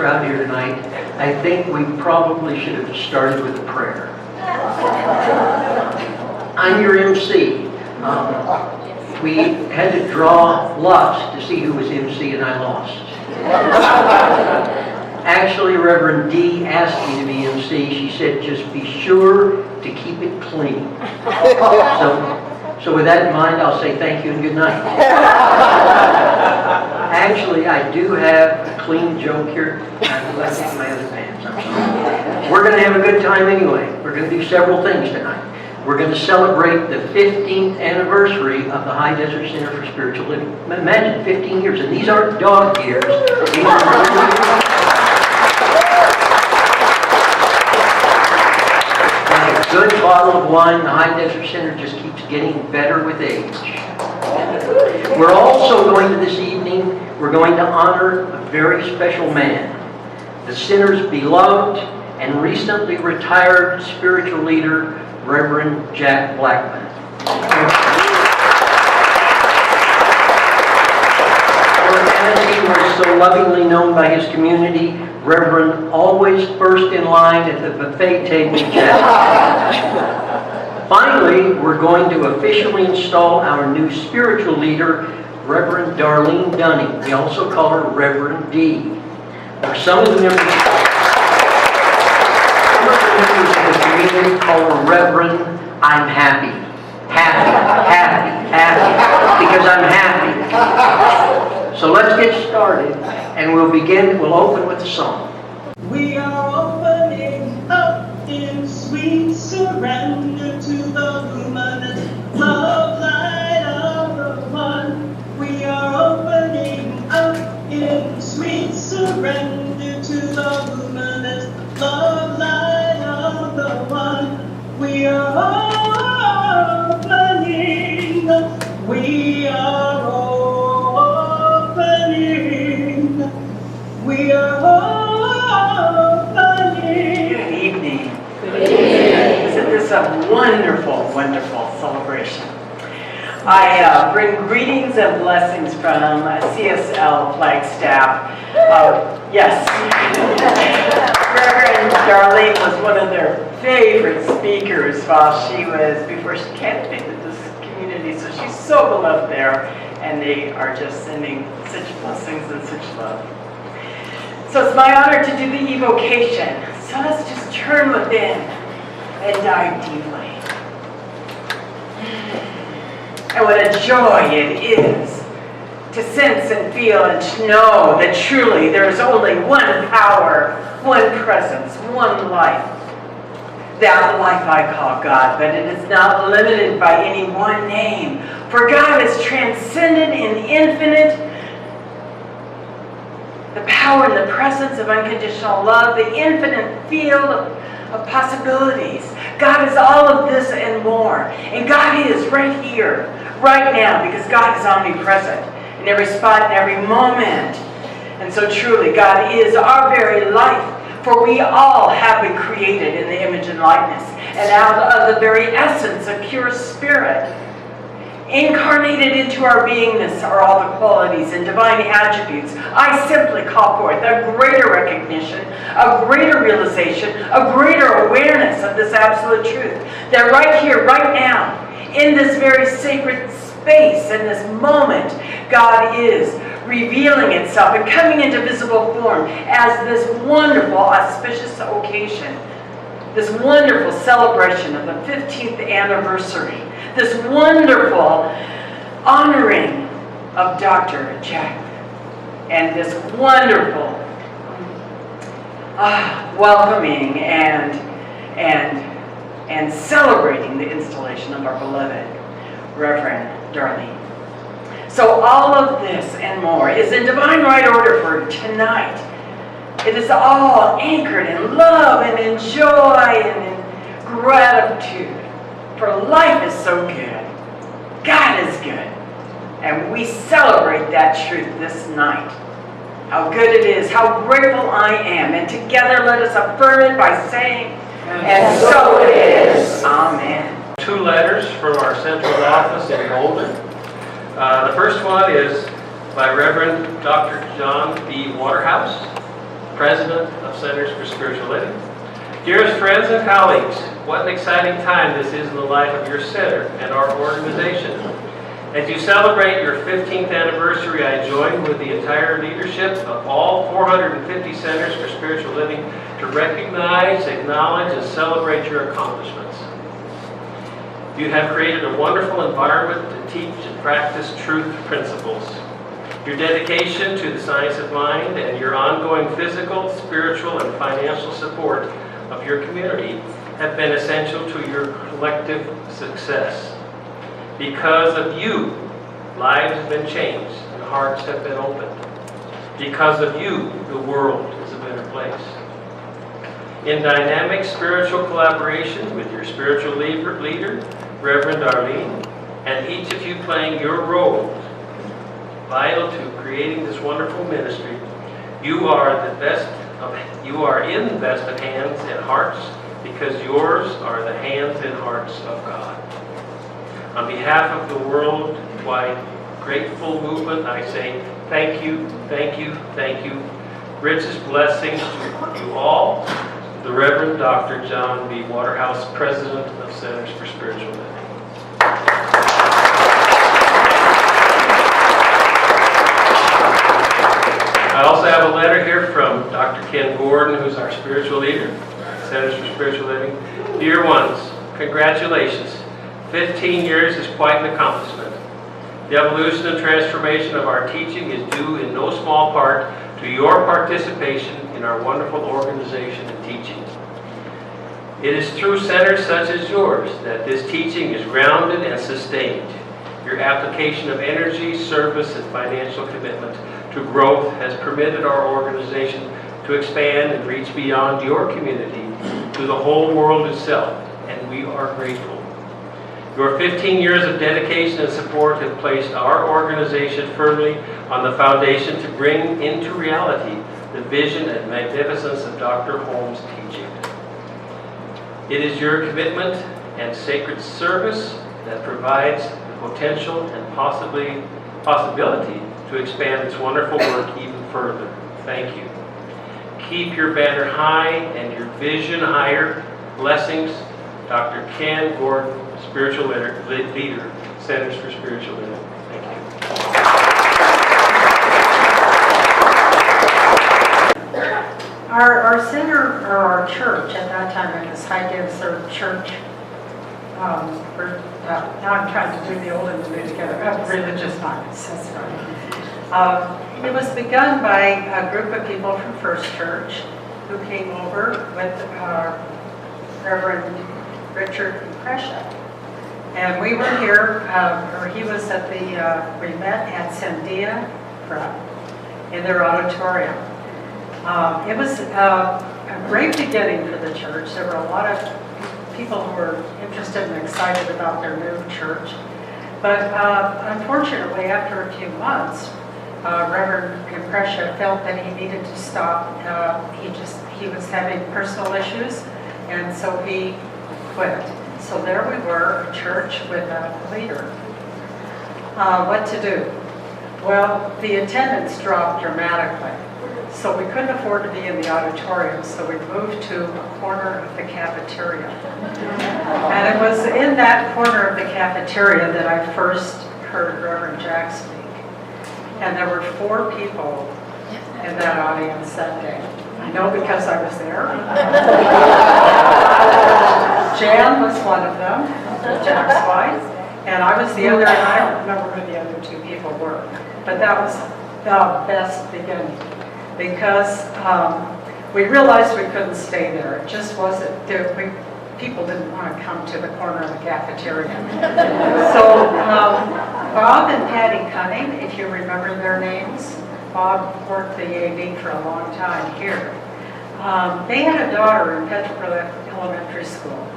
crowd here tonight, I think we probably should have started with a prayer. I'm your MC. We had to draw lots to see who was MC, and I lost. Actually, Reverend D asked me to be MC. She said, just be sure to keep it clean. So with that in mind, I'll say thank you and good night. Actually, I do have a clean joke here. I left it in my other pants. I'm sorry. We're going to have a good time anyway. We're going to do several things tonight. We're going to celebrate the 15th anniversary of the High Desert Center for Spiritual Living. Imagine 15 years, and these aren't dog years. These are a good bottle of wine. The High Desert Center just keeps getting better with age. We're also going to this evening, we're going to honor a very special man, the center's beloved and recently retired spiritual leader, Reverend Jac Blackman. Or as he was so lovingly known by his community, Reverend always first in line at the buffet table, Jack. Finally, we're going to officially install our new spiritual leader, Reverend Darlene Dunning. We also call her Reverend D. Now, some of the members of the community call her Reverend I'm happy. Happy, because I'm happy. So let's get started, and we'll open with a song. We are opening up in sweet surrender to the luminous love light of the one. We are opening up in sweet surrender to the luminous love light of the one. We are opening, we are opening, we are Good evening. Isn't this a wonderful, wonderful celebration? I bring greetings and blessings from CSL Flagstaff. Yes, Reverend Darlene was one of their favorite speakers before she candidated this community. So she's so beloved there, and they are just sending such blessings and such love. So it's my honor to do the evocation. So let's just turn within and dive deeply. And what a joy it is to sense and feel and to know that truly there is only one power, one presence, one life. That life I call God, but it is not limited by any one name. For God is transcendent and infinite. The power and the presence of unconditional love, the infinite field of possibilities. God is all of this and more. And God is right here, right now, because God is omnipresent in every spot and every moment. And so truly, God is our very life, for we all have been created in the image and likeness, and out of the very essence of pure spirit. Incarnated into our beingness are all the qualities and divine attributes. I simply call forth a greater recognition, a greater realization, a greater awareness of this absolute truth. That right here, right now, in this very sacred space, in this moment, God is revealing itself and coming into visible form as this wonderful, auspicious occasion. This wonderful celebration of the 15th anniversary. This wonderful honoring of Dr. Jac. And this wonderful welcoming and celebrating the installation of our beloved Reverend Darlene. So all of this and more is in divine right order for tonight. It is all anchored in love and in joy and in gratitude. For life is so good. God is good. And we celebrate that truth this night. How good it is, how grateful I am. And together let us affirm it by saying, and so it is. Amen. 2 letters from our central office in Golden. The first one is by Reverend Dr. John B. Waterhouse. President of Centers for Spiritual Living. Dearest friends and colleagues, what an exciting time this is in the life of your center and our organization. As you celebrate your 15th anniversary, I join with the entire leadership of all 450 Centers for Spiritual Living to recognize, acknowledge, and celebrate your accomplishments. You have created a wonderful environment to teach and practice truth principles. Your dedication to the science of mind and your ongoing physical, spiritual, and financial support of your community have been essential to your collective success. Because of you, lives have been changed and hearts have been opened. Because of you, the world is a better place. In dynamic spiritual collaboration with your spiritual leader, Reverend Darlene, and each of you playing your roles vital to creating this wonderful ministry, you are in the best of hands and hearts, because yours are the hands and hearts of God. On behalf of the worldwide grateful movement, I say thank you, thank you, thank you. Richest blessings to you all. The Reverend Dr. John B. Waterhouse, President of Centers for Spiritual Living. I also have a letter here from Dr. Ken Gordon, who's our spiritual leader, Centers for Spiritual Living. Dear ones, congratulations. 15 years is quite an accomplishment. The evolution and transformation of our teaching is due in no small part to your participation in our wonderful organization and teaching. It is through centers such as yours that this teaching is grounded and sustained. Your application of energy, service, and financial commitment to growth has permitted our organization to expand and reach beyond your community to the whole world itself, and we are grateful. Your 15 years of dedication and support have placed our organization firmly on the foundation to bring into reality the vision and magnificence of Dr. Holmes' teaching. It is your commitment and sacred service that provides the potential and possibility to expand this wonderful work even further. Thank you. Keep your banner high and your vision higher. Blessings, Dr. Ken Gordon, Spiritual Leader, Centers for Spiritual Living. Thank you. Our center, or our church at that time, it was High Desert Church. Now I'm trying to do the old and the new together. Religious Times, that's right. It was begun by a group of people from First Church who came over with Reverend Richard Prussia. And we were here, or he was at we met at Sandia Prep in their auditorium. It was a great beginning for the church. There were a lot of people who were interested and excited about their new church. But unfortunately, after a few months, Reverend Prussia felt that he needed to stop. He was having personal issues, and so he quit. So there we were, a church with a leader. What to do? Well, the attendance dropped dramatically. So we couldn't afford to be in the auditorium, so we moved to a corner of the cafeteria. And it was in that corner of the cafeteria that I first heard Reverend Jac speak. And there were 4 people in that audience that day. I know because I was there. Jan was one of them, Jac's wife, and I was the other, and I don't remember who the other 2 people were. But that was the best beginning, because we realized we couldn't stay there. It just wasn't, people didn't want to come to the corner of the cafeteria. So Bob and Patty Cunning, if you remember their names, Bob worked the AV for a long time here. They had a daughter in Petroglyph Elementary School.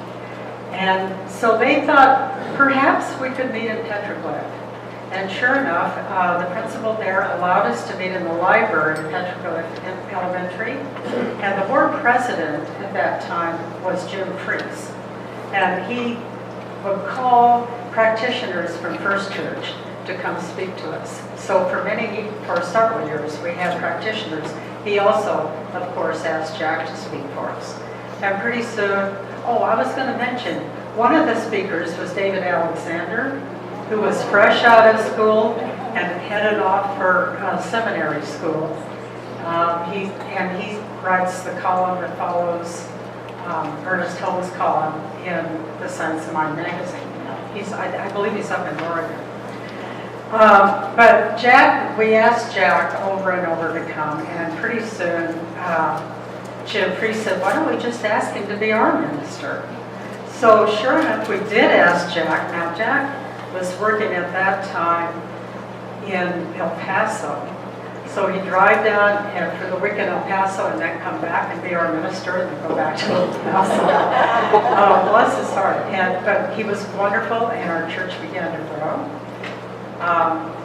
And so they thought perhaps we could meet in Petroglyph. And sure enough, the principal there allowed us to meet in the library at Petroglyph Elementary. And the board president at that time was Jim Freese. And he would call practitioners from First Church to come speak to us. So for several years, we had practitioners he also, of course, asked Jack to speak for us. And pretty soon, oh, I was going to mention, one of the speakers was David Alexander, who was fresh out of school and headed off for seminary school. He writes the column that follows Ernest Holmes' column in the Science of Mind magazine. I believe he's up in Oregon. But Jack, we asked Jack over and over to come, and pretty soon Jim Priest said, why don't we just ask him to be our minister? So sure enough, we did ask Jack. Now Jack was working at that time in El Paso. So he'd drive down for the week in El Paso and then come back and be our minister and then go back to El Paso. Bless his heart. But he was wonderful and our church began to grow.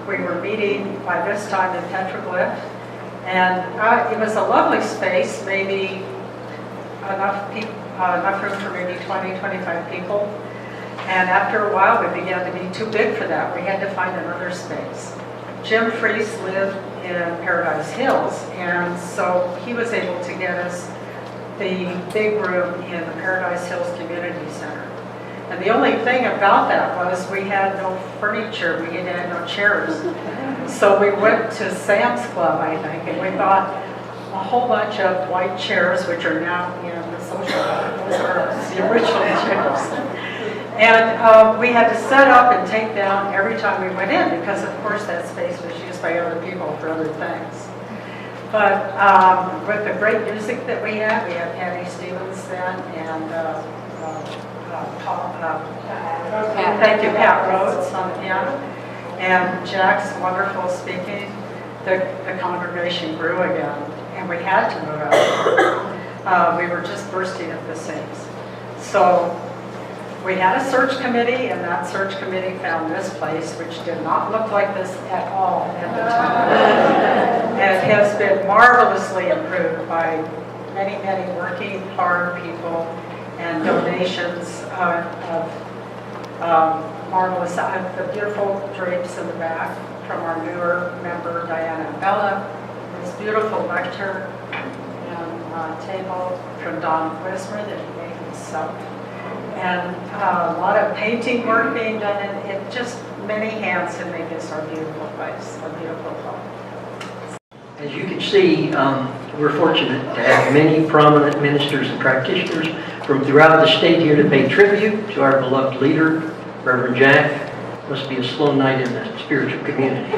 We were meeting by this time in Petroglyph, and it was a lovely space, maybe enough room for maybe 20, 25 people. And after a while, we began to be too big for that. We had to find another space. Jim Priest lived in Paradise Hills, and so he was able to get us the big room in the Paradise Hills Community Center. And the only thing about that was we had no furniture, we had no chairs. So we went to Sam's Club, I think, and we bought a whole bunch of white chairs, which are now in the social club. Those are the original chairs. And we had to set up and take down every time we went in, because of course that space was used by other people for other things. But with the great music that we had Patty Stevens then, and thank you, Pat Rhodes on the piano, and Jack's wonderful speaking, the congregation grew again, and we had to move out. We were just bursting at the seams. So we had a search committee, and that search committee found this place, which did not look like this at all at the time. And has been marvelously improved by many, many working hard people and donations of marvelous, the beautiful drapes in the back from our newer member, Diana Bella, this beautiful lecture and table from Don Wismer that he made himself. And a lot of painting work being done, and it just many hands to make this our beautiful place, our beautiful home. As you can see, we're fortunate to have many prominent ministers and practitioners from throughout the state here to pay tribute to our beloved leader, Reverend Jack. Must be a slow night in the spiritual community.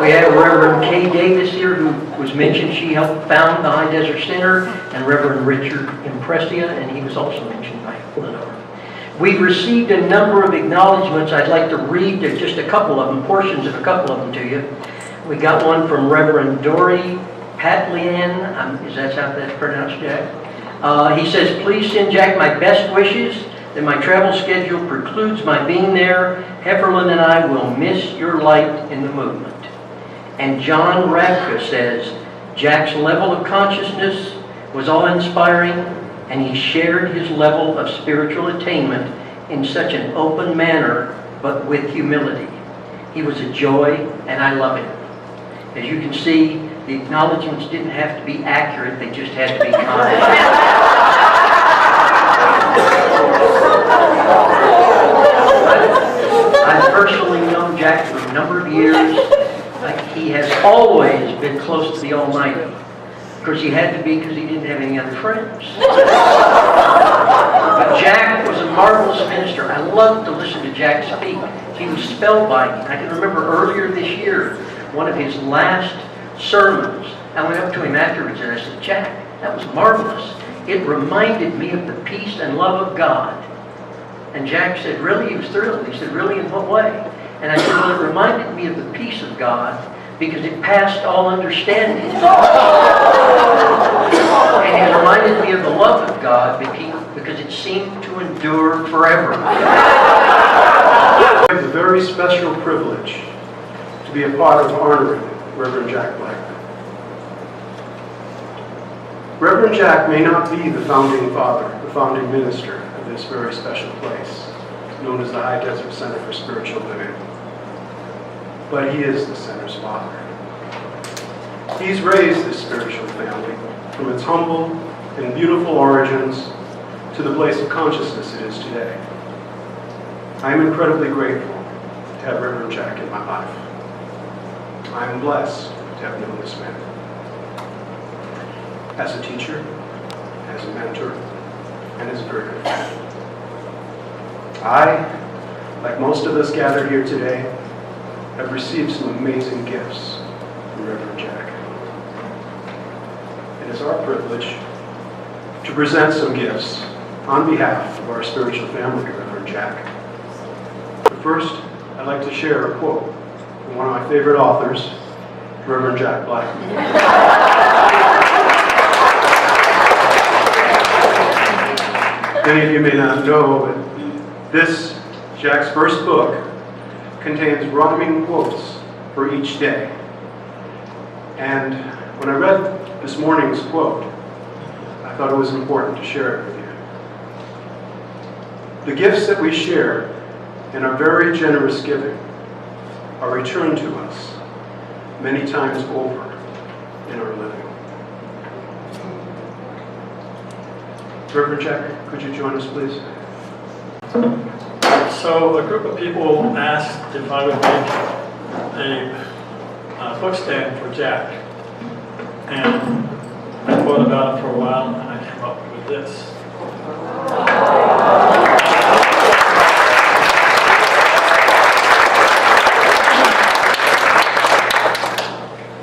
We have Reverend Kay Davis here, who was mentioned. She helped found the High Desert Center, and Reverend Richard Impressia, and he was also mentioned by Lenore. We've received a number of acknowledgments. I'd like to read just a couple of them, portions of a couple of them to you. We got one from Reverend Dory Patlian. Is that how that's pronounced, Jack? He says, please send Jack my best wishes, that my travel schedule precludes my being there. Hefferlin and I will miss your light in the movement. And John Radka says, Jack's level of consciousness was awe-inspiring, and he shared his level of spiritual attainment in such an open manner, but with humility. He was a joy, and I love him. As you can see, the acknowledgments didn't have to be accurate, they just had to be kind. I've personally known Jack for a number of years. He has always been close to the Almighty. Of course, he had to be because he didn't have any other friends. But Jack was a marvelous minister. I loved to listen to Jack speak. He was spellbinding. I can remember earlier this year, one of his last sermons, I went up to him afterwards and I said, Jack, that was marvelous. It reminded me of the peace and love of God. And Jack said, really? He was thrilled. He said, really, in what way? And I said, well, it reminded me of the peace of God because it passed all understanding. And it reminded me of the love of God because it seemed to endure forever. I have the very special privilege to be a part of honoring Reverend Jac Blackman. Reverend Jack may not be the founding father, the founding minister of this very special place, known as the High Desert Center for Spiritual Living, but he is the center's father. He's raised this spiritual family from its humble and beautiful origins to the place of consciousness it is today. I am incredibly grateful to have Reverend Jac in my life. I am blessed to have known this man. As a teacher, as a mentor, and as a very good friend. I, like most of us gathered here today, have received some amazing gifts from Reverend Jac. It is our privilege to present some gifts on behalf of our spiritual family, Reverend Jac. But first, I'd like to share a quote from one of my favorite authors, Reverend Jac Blackman. Many of you may not know, but this, Jac's first book, contains rhyming quotes for each day. And when I read this morning's quote, I thought it was important to share it with you. The gifts that we share in our very generous giving are returned to us many times over in our living. Reverend Jac, could you join us, please? So a group of people asked if I would make a book stand for Jac. And I thought about it for a while and I came up with this.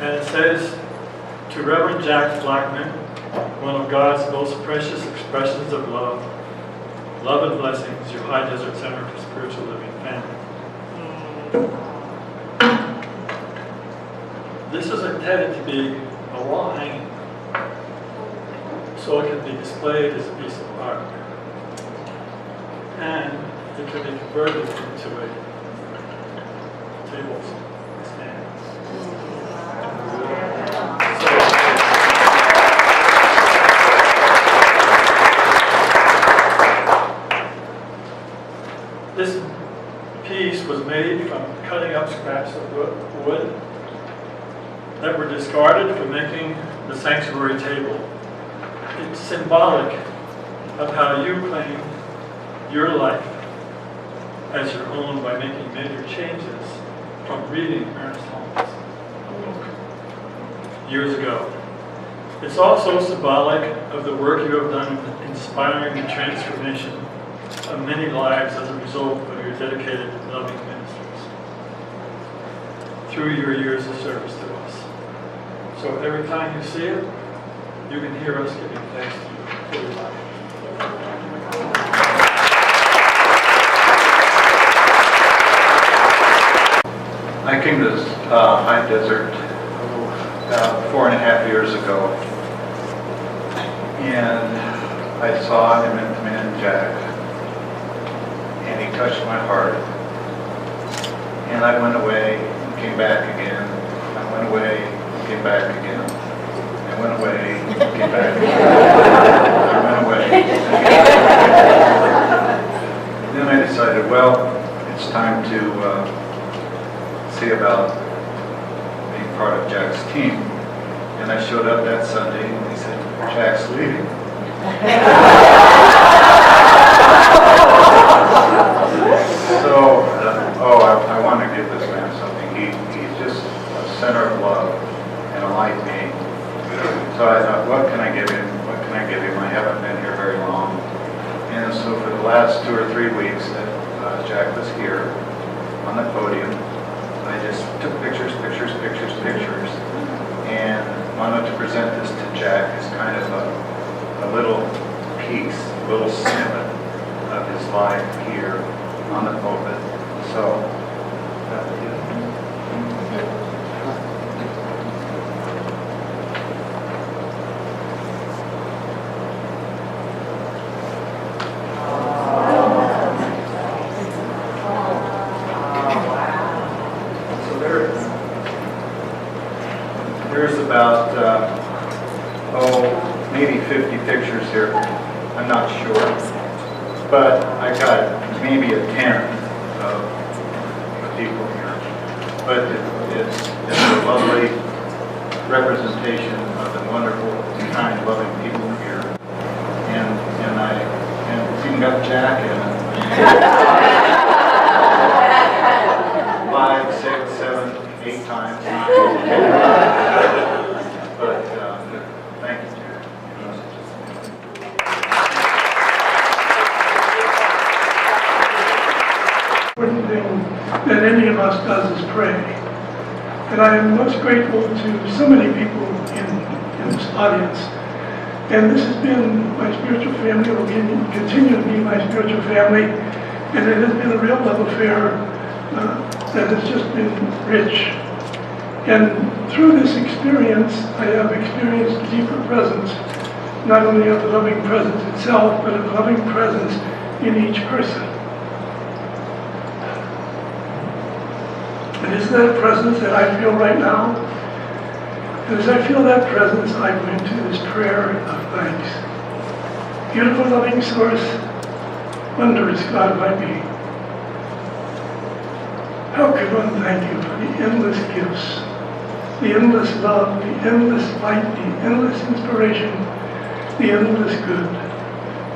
And it says, to Reverend Jac Blackman, one of God's most precious expressions of love and blessings, your High Desert Center for Spiritual Living family. This is intended to be a wall hanging, so it can be displayed as a piece of art. And it can be converted into a table stand. This piece was made from cutting up scraps of wood that were discarded for making the sanctuary table. It's symbolic of how you claim your life as your own by making major changes from reading Ernest Holmes' book years ago. It's also symbolic of the work you have done inspiring the transformation of many lives as a result of your dedicated, loving ministries through your years of service to us. So every time you see it, you can hear us giving thanks to you for your life. I came to High Desert about 4.5 years ago, and I saw him and man Jac, and he touched my heart. And I went away and came back again. I went away and came back again. I went away and came back again. I went away. And then I decided, well, it's time to see about being part of Jac's team. And I showed up that Sunday and he said, Jac's leaving. So, I want to give this man something. He's just a center of love and a light being. So I thought, what can I give him? What can I give him? I haven't been here very long. And so for the last 2 or 3 weeks that Jac was here on the podium, I just took pictures, and wanted to present this to Jac as kind of a little piece, a little snippet of his life here on the pulpit. So, there's about, maybe 50 pictures here. I'm not sure. But I got maybe a 10th of people here. But it's a lovely representation of the wonderful, kind, loving people here. And it's even got Jack in it. 5, 6, 7, 8 times. But thank you, Jack. Important thing that any of us does is pray. And I am most grateful to so many people in this audience. And this has been my spiritual family, will continue to be my spiritual family. And it has been a real love affair that has just been rich. And through this experience, I have experienced a deeper presence, not only of the loving presence itself, but of loving presence in each person. And isn't that presence that I feel right now? And as I feel that presence, I go into this prayer of thanks. Beautiful, loving source, wondrous God of my being. How could one thank you for the endless gifts, the endless love, the endless light, the endless inspiration, the endless good,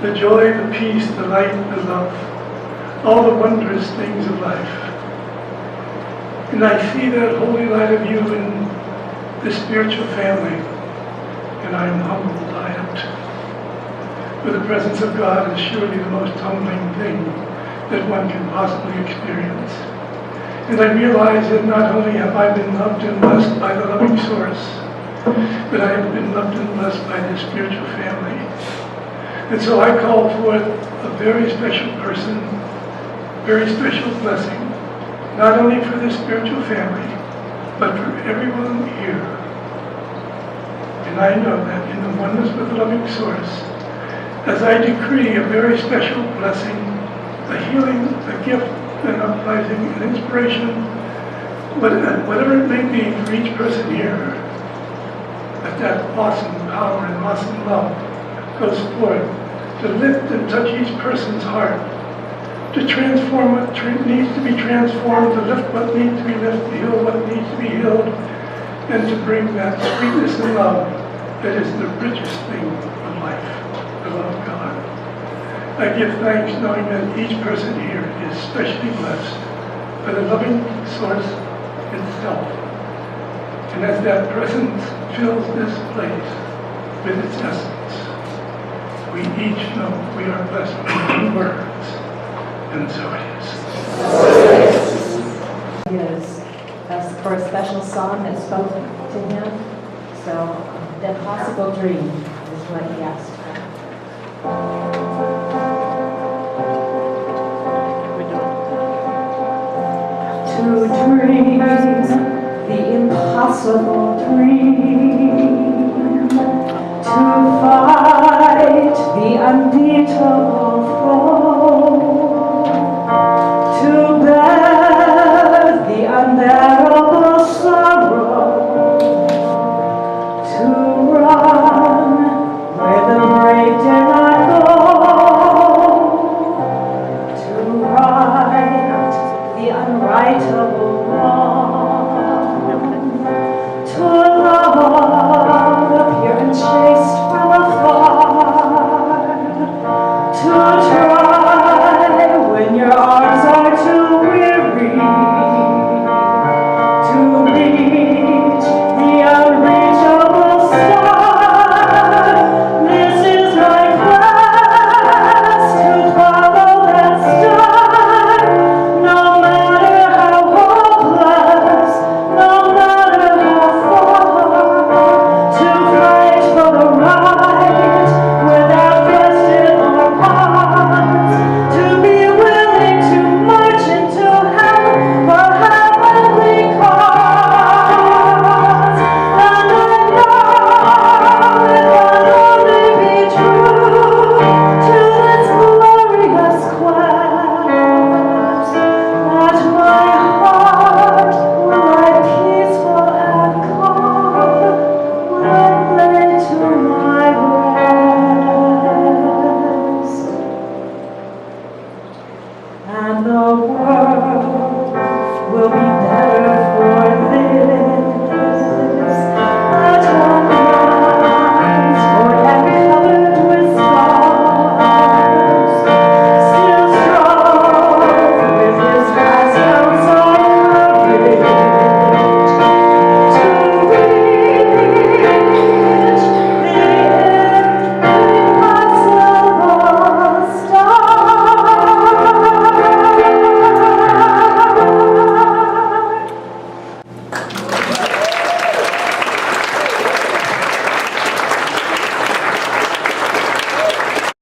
the joy, the peace, the light, the love, all the wondrous things of life. And I see that holy light of you in this spiritual family, and I am humbled by it. For the presence of God is surely the most humbling thing that one can possibly experience. And I realize that not only have I been loved and blessed by the loving source, but I have been loved and blessed by this spiritual family. And so I call forth a very special person, very special blessing, not only for this spiritual family, but for everyone here. And I know that in the oneness with the loving source, as I decree a very special blessing, a healing, a gift, an uprising, an inspiration, whatever it may be for each person here, that awesome power and awesome love goes forth to lift and touch each person's heart, to transform what needs to be transformed, to lift what needs to be lifted, to heal what needs to be healed, and to bring that sweetness and love that is the richest thing of life, the love of God. I give thanks knowing that each person here is specially blessed by the loving source itself. And as that presence fills this place with its essence, we each know we are blessed with the words, and so it is. Is for a special song that spoke to him. So, the possible dream is what he asked for. To dream the impossible dream, to fight the unbeatable